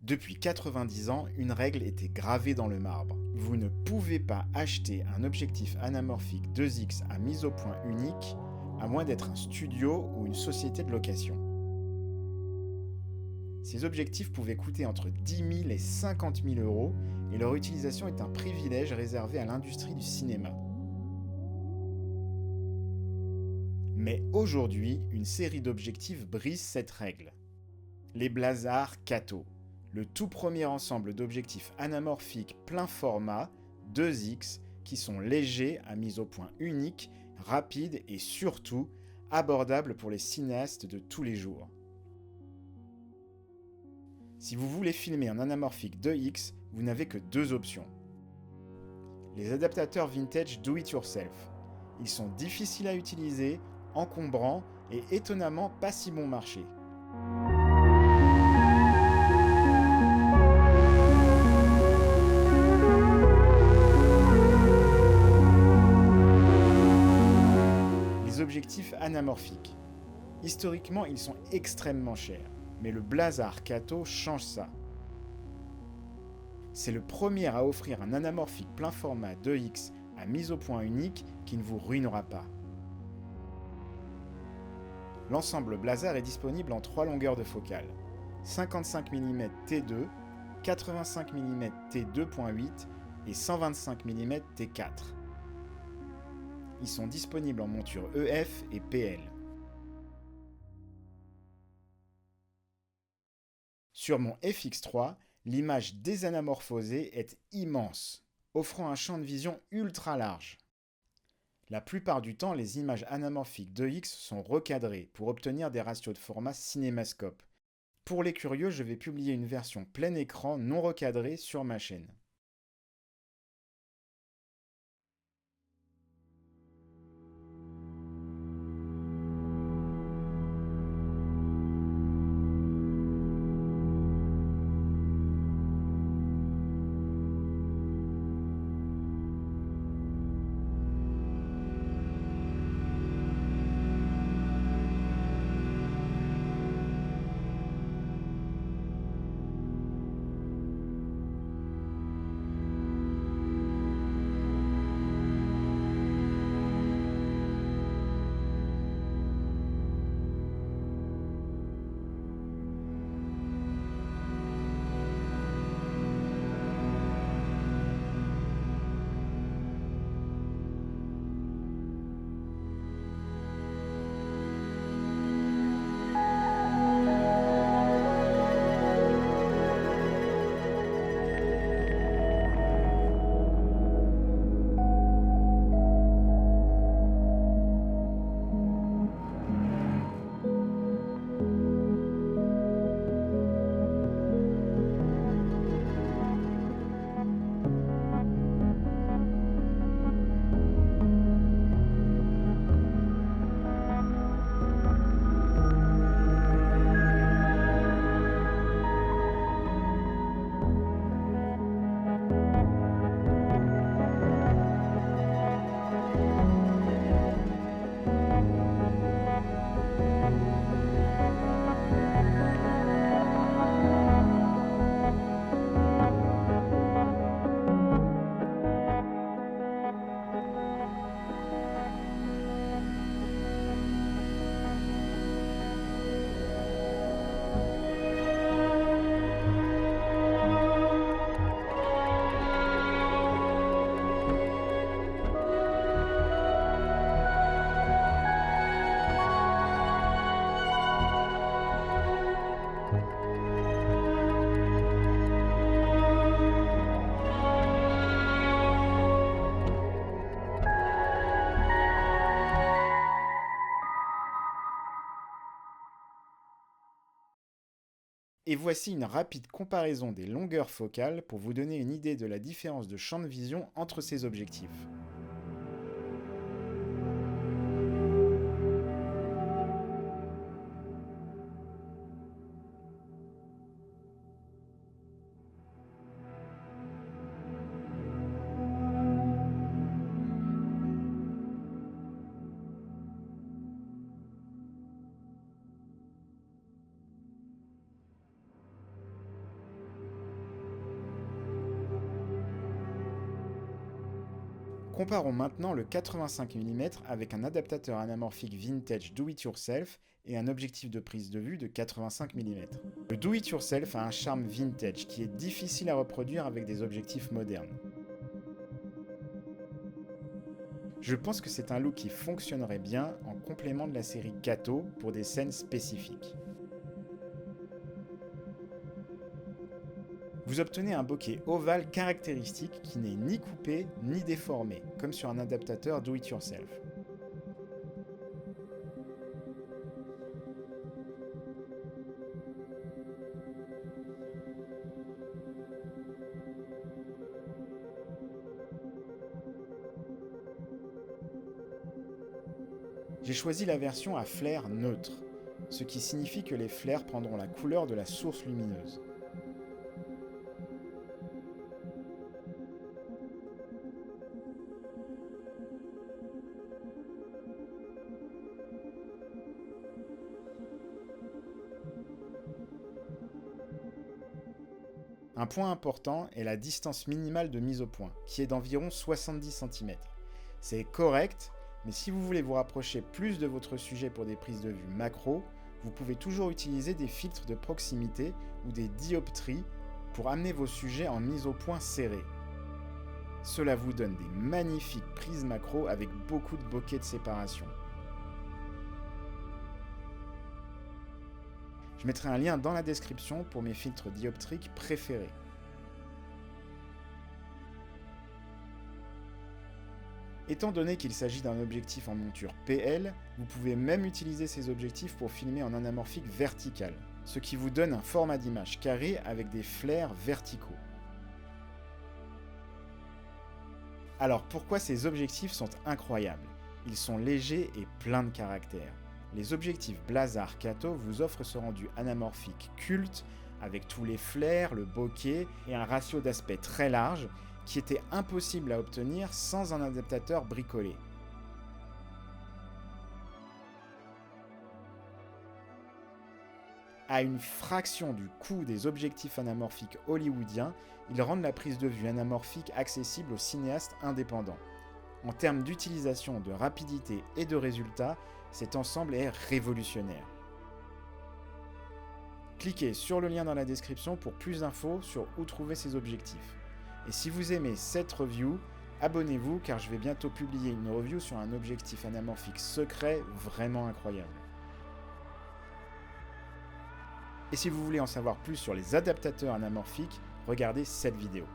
Depuis 90 ans, une règle était gravée dans le marbre. Vous ne pouvez pas acheter un objectif anamorphique 2x à mise au point unique, à moins d'être un studio ou une société de location. Ces objectifs pouvaient coûter entre 10 000 et 50 000 euros, et leur utilisation est un privilège réservé à l'industrie du cinéma. Mais aujourd'hui, une série d'objectifs brise cette règle. Les Blazar Kato, le tout premier ensemble d'objectifs anamorphiques plein format, 2x, qui sont légers, à mise au point unique, rapides et surtout abordables pour les cinéastes de tous les jours. Si vous voulez filmer en anamorphique 2x, vous n'avez que deux options. Les adaptateurs vintage do-it-yourself. Ils sont difficiles à utiliser, encombrants et étonnamment pas si bon marché. Les objectifs anamorphiques. Historiquement, ils sont extrêmement chers, mais le Blazar Kato change ça. C'est le premier à offrir un anamorphique plein format 2x à mise au point unique qui ne vous ruinera pas. L'ensemble Blazar est disponible en 3 longueurs de focale, 55 mm T2, 85 mm T2.8 et 125 mm T4. Ils sont disponibles en monture EF et PL. Sur mon FX3, l'image désanamorphosée est immense, offrant un champ de vision ultra large. La plupart du temps, les images anamorphiques 2x sont recadrées pour obtenir des ratios de format cinémascope. Pour les curieux, je vais publier une version plein écran non recadrée sur ma chaîne. Et voici une rapide comparaison des longueurs focales pour vous donner une idée de la différence de champ de vision entre ces objectifs. Comparons maintenant le 85 mm avec un adaptateur anamorphique vintage do-it-yourself et un objectif de prise de vue de 85 mm. Le do-it-yourself a un charme vintage qui est difficile à reproduire avec des objectifs modernes. Je pense que c'est un look qui fonctionnerait bien en complément de la série Kato pour des scènes spécifiques. Vous obtenez un bokeh ovale caractéristique qui n'est ni coupé ni déformé, comme sur un adaptateur do-it-yourself. J'ai choisi la version à flair neutre, ce qui signifie que les flares prendront la couleur de la source lumineuse. Un point important est la distance minimale de mise au point, qui est d'environ 70 cm. C'est correct, mais si vous voulez vous rapprocher plus de votre sujet pour des prises de vue macro, vous pouvez toujours utiliser des filtres de proximité ou des dioptries pour amener vos sujets en mise au point serrée. Cela vous donne des magnifiques prises macro avec beaucoup de bokeh de séparation. Je mettrai un lien dans la description pour mes filtres dioptriques préférés. Étant donné qu'il s'agit d'un objectif en monture PL, vous pouvez même utiliser ces objectifs pour filmer en anamorphique vertical, ce qui vous donne un format d'image carré avec des flares verticaux. Alors pourquoi ces objectifs sont incroyables? Ils sont légers et pleins de caractère. Les objectifs Blazar Kato vous offrent ce rendu anamorphique culte avec tous les flares, le bokeh et un ratio d'aspect très large qui était impossible à obtenir sans un adaptateur bricolé. À une fraction du coût des objectifs anamorphiques hollywoodiens, ils rendent la prise de vue anamorphique accessible aux cinéastes indépendants. En termes d'utilisation, de rapidité et de résultats, cet ensemble est révolutionnaire. Cliquez sur le lien dans la description pour plus d'infos sur où trouver ces objectifs. Et si vous aimez cette review, abonnez-vous car je vais bientôt publier une review sur un objectif anamorphique secret vraiment incroyable. Et si vous voulez en savoir plus sur les adaptateurs anamorphiques, regardez cette vidéo.